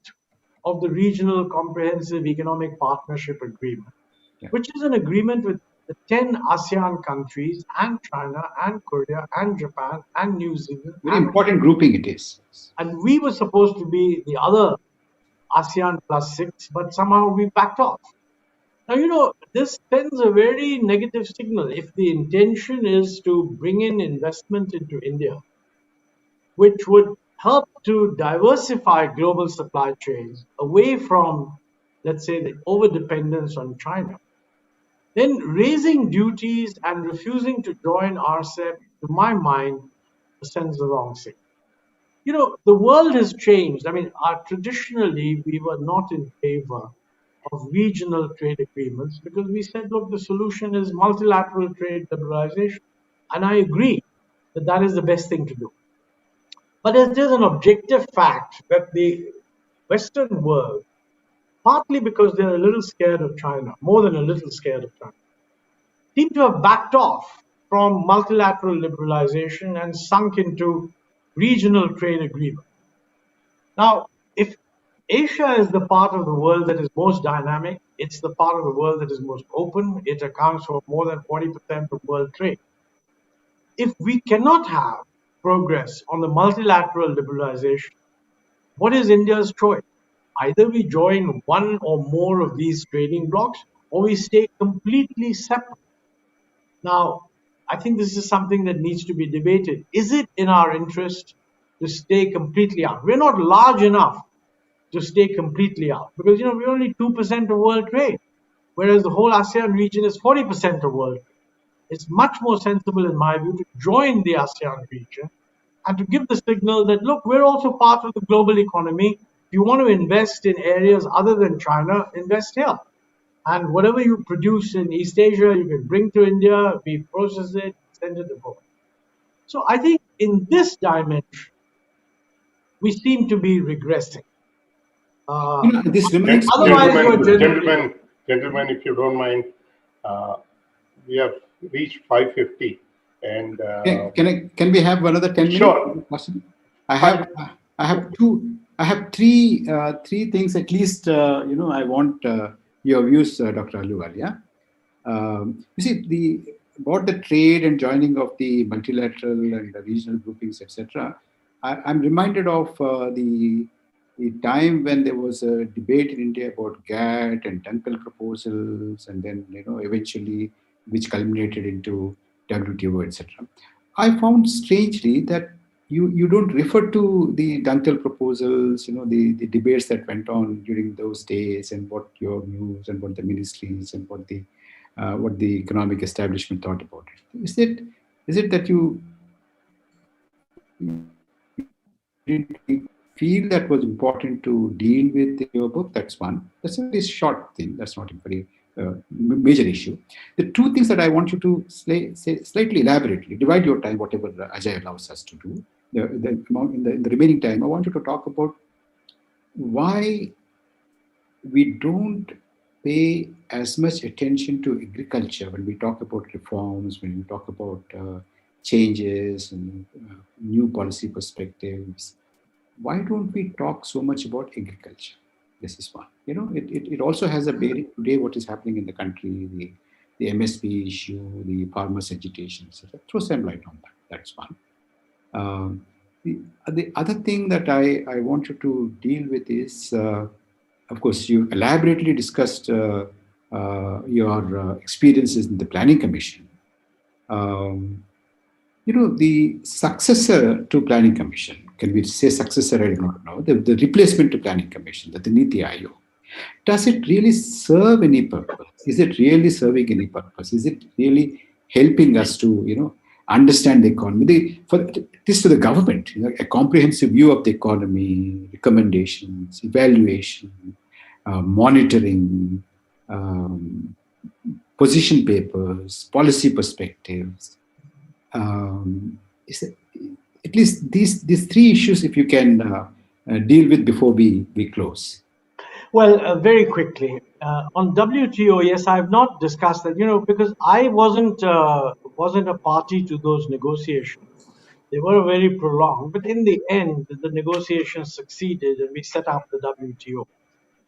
of the Regional Comprehensive Economic Partnership Agreement, which is an agreement with the 10 ASEAN countries and China and Korea and Japan and New Zealand. Very important grouping it is. And we were supposed to be the other ASEAN +6, but somehow we backed off. Now, this sends a very negative signal. If the intention is to bring in investment into India, which would help to diversify global supply chains away from, let's say, the overdependence on China, then raising duties and refusing to join RCEP, to my mind, sends the wrong signal. The world has changed. I mean, traditionally, we were not in favor of regional trade agreements because we said, look, the solution is multilateral trade liberalization. And I agree that that is the best thing to do. But it is an objective fact that the Western world, partly because they're a little scared of China, more than a little scared of China, seem to have backed off from multilateral liberalization and sunk into regional trade agreements. Now, if Asia is the part of the world that is most dynamic, it's the part of the world that is most open, it accounts for more than 40% of world trade. If we cannot have progress on the multilateral liberalization, what is India's choice? Either we join one or more of these trading blocs, or we stay completely separate. Now, I think this is something that needs to be debated. Is it in our interest to stay completely out? We're not large enough to stay completely out because, we're only 2% of world trade, whereas the whole ASEAN region is 40% of world trade. It's much more sensible, in my view, to join the ASEAN region and to give the signal that, look, we're also part of the global economy. If you want to invest in areas other than China, invest here. And whatever you produce in East Asia, you can bring to India, we process it, send it abroad. So I think in this dimension, we seem to be regressing. This reminds gentlemen, if you don't mind, we have reached 5:50, and can we have another 10 minutes? Sure. I have three things at least. I want your views, Dr. Ahluwalia. You see, about the trade and joining of the multilateral and the regional groupings, etc. I'm reminded of the time when there was a debate in India about GATT and Dunkel proposals, and then eventually which culminated into WTO, etc. I found strangely that you don't refer to the Dunkel proposals, the debates that went on during those days, and what your views and what the ministries and what the economic establishment thought about it. Is it that you feel that was important to deal with in your book? That's one. That's a very short thing. That's not a very major issue. The two things that I want you to say slightly elaborately, divide your time, whatever Ajay allows us to do. In the remaining time, I want you to talk about why we don't pay as much attention to agriculture when we talk about reforms, when we talk about changes and new policy perspectives. Why don't we talk so much about agriculture? This is one. It also has a bearing today what is happening in the country, the MSP issue, the farmers' agitation, etc. Throw some light on that. That's one. The other thing that I want you to deal with is, of course, you elaborately discussed your experiences in the Planning Commission. The successor to Planning Commission, can we say successor? I do not know. The replacement to Planning Commission, the Niti Aayog, does it really serve any purpose? Is it really serving any purpose? Is it really helping us to, understand the economy? This to the government, a comprehensive view of the economy, recommendations, evaluation, monitoring, position papers, policy perspectives. At least these three issues, if you can deal with before we close. Well, very quickly on WTO, yes, I have not discussed that. Because I wasn't a party to those negotiations. They were very prolonged, but in the end, the negotiations succeeded, and we set up the WTO.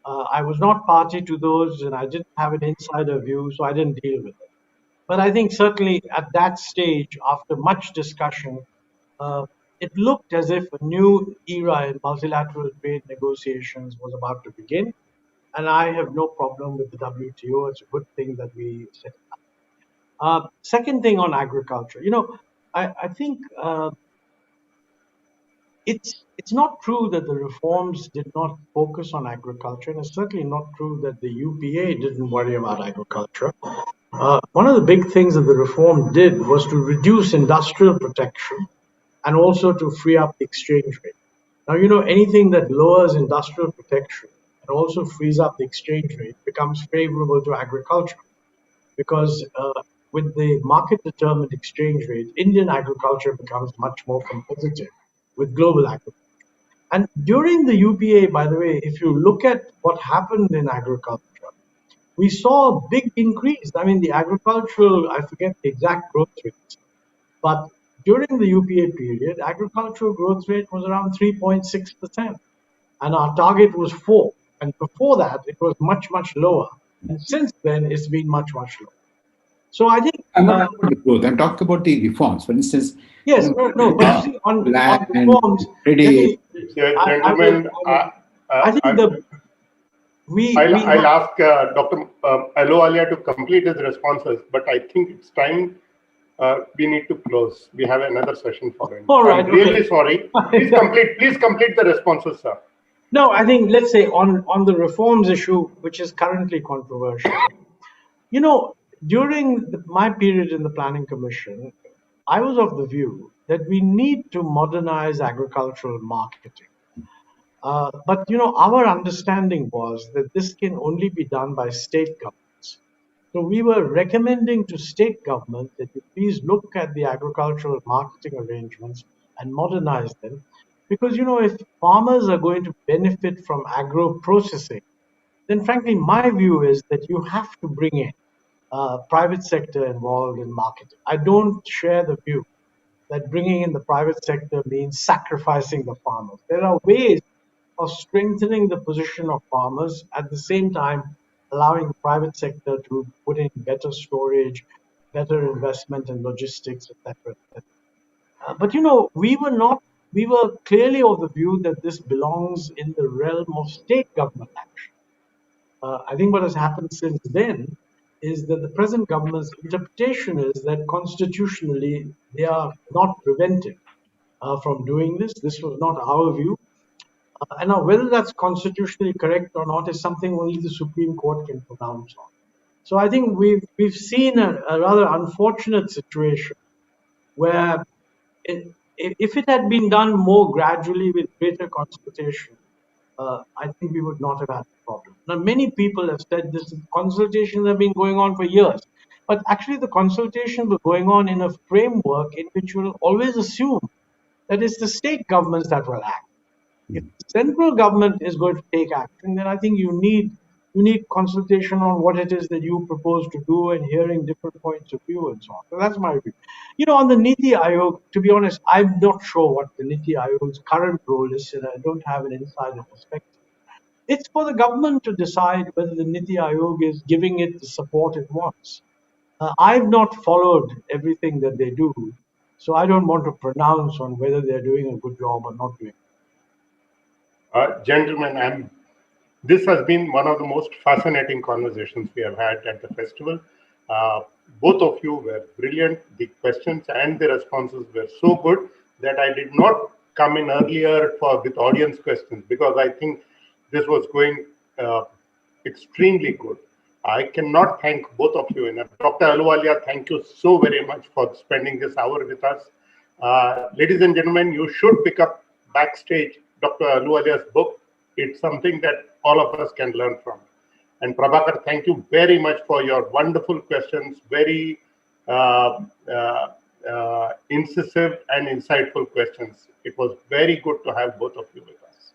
I was not party to those, and I didn't have an insider view, so I didn't deal with it. But I think certainly at that stage, after much discussion, uh, it looked as if a new era in multilateral trade negotiations was about to begin. And I have no problem with the WTO. It's a good thing that we set it up. Second thing on agriculture, I think it's not true that the reforms did not focus on agriculture, and it's certainly not true that the UPA didn't worry about agriculture. One of the big things that the reform did was to reduce industrial protection and also to free up the exchange rate. Now, anything that lowers industrial protection and also frees up the exchange rate becomes favorable to agriculture because with the market determined exchange rate, Indian agriculture becomes much more competitive with global agriculture. And during the UPA, by the way, if you look at what happened in agriculture, we saw a big increase. I mean, the agricultural, I forget the exact growth rates, but during the UPA period, agricultural growth rate was around 3.6%, and our target was 4. And before that, it was much, much lower. And since then, it's been much, much lower. So I think I'm not talking about the growth. I'm talking about the reforms. For instance, yes, no, but you see, on reforms, gentlemen, I think I'll ask Dr. Ahluwalia to complete his responses, but I think it's time we need to close. We have another session following. All right, I'm really sorry. Please complete the responses, sir. No, I think, let's say on the reforms issue, which is currently controversial, during my period in the Planning Commission, I was of the view that we need to modernize agricultural marketing. But our understanding was that this can only be done by state governments. So we were recommending to state governments that you please look at the agricultural marketing arrangements and modernize them. Because if farmers are going to benefit from agro processing, then frankly, my view is that you have to bring in private sector involved in marketing. I don't share the view that bringing in the private sector means sacrificing the farmers. There are ways of strengthening the position of farmers at the same time allowing the private sector to put in better storage, better investment in logistics, etc. But we were clearly of the view that this belongs in the realm of state government action. I think what has happened since then is that the present government's interpretation is that constitutionally they are not prevented from doing this. This was not our view. And now whether that's constitutionally correct or not is something only the Supreme Court can pronounce on. So I think we've seen a rather unfortunate situation where if it had been done more gradually with greater consultation, I think we would not have had a problem. Now, many people have said this consultations have been going on for years, but actually the consultations were going on in a framework in which you will always assume that it's the state governments that will act. If the central government is going to take action, then I think you need consultation on what it is that you propose to do and hearing different points of view and so on. So that's my view. On the Niti Aayog, to be honest, I'm not sure what the Niti Aayog's current role is, and I don't have an insider perspective. It's for the government to decide whether the Niti Aayog is giving it the support it wants. I've not followed everything that they do, so I don't want to pronounce on whether they're doing a good job or not doing. Gentlemen, this has been one of the most fascinating conversations we have had at the festival. Both of you were brilliant. The questions and the responses were so good that I did not come in earlier with audience questions because I think this was going extremely good. I cannot thank both of you enough. Dr. Ahluwalia, thank you so very much for spending this hour with us. Ladies and gentlemen, you should pick up Backstage, Dr. Ahluwalia's book. It's something that all of us can learn from. And Prabhakar, thank you very much for your wonderful questions, very incisive and insightful questions. It was very good to have both of you with us.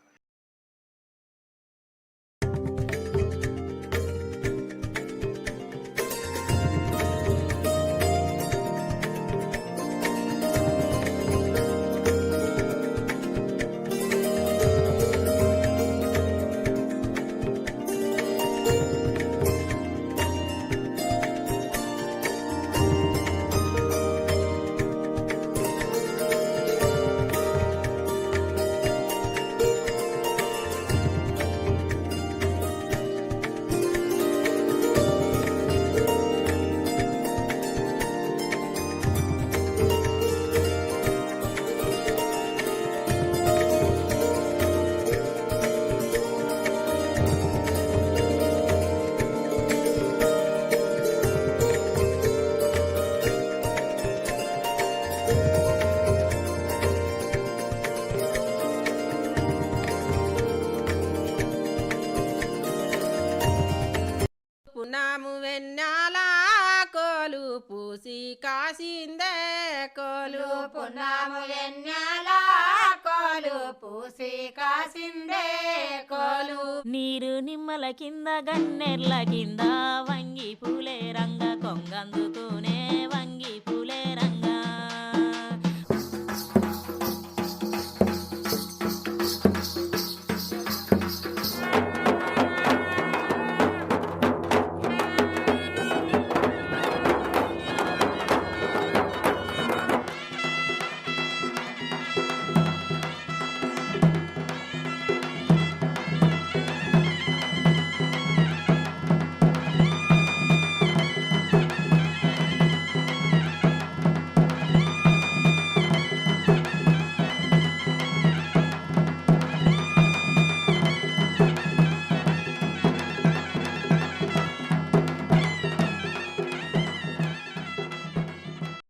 పున్నాము వెన్నెల కోలు పూసి కాసిందే కోలు. నీరు నిమ్మల కింద గన్నెర్ల కింద వంగి పూలే రంగ కొంగందుకునే వంగి పూలే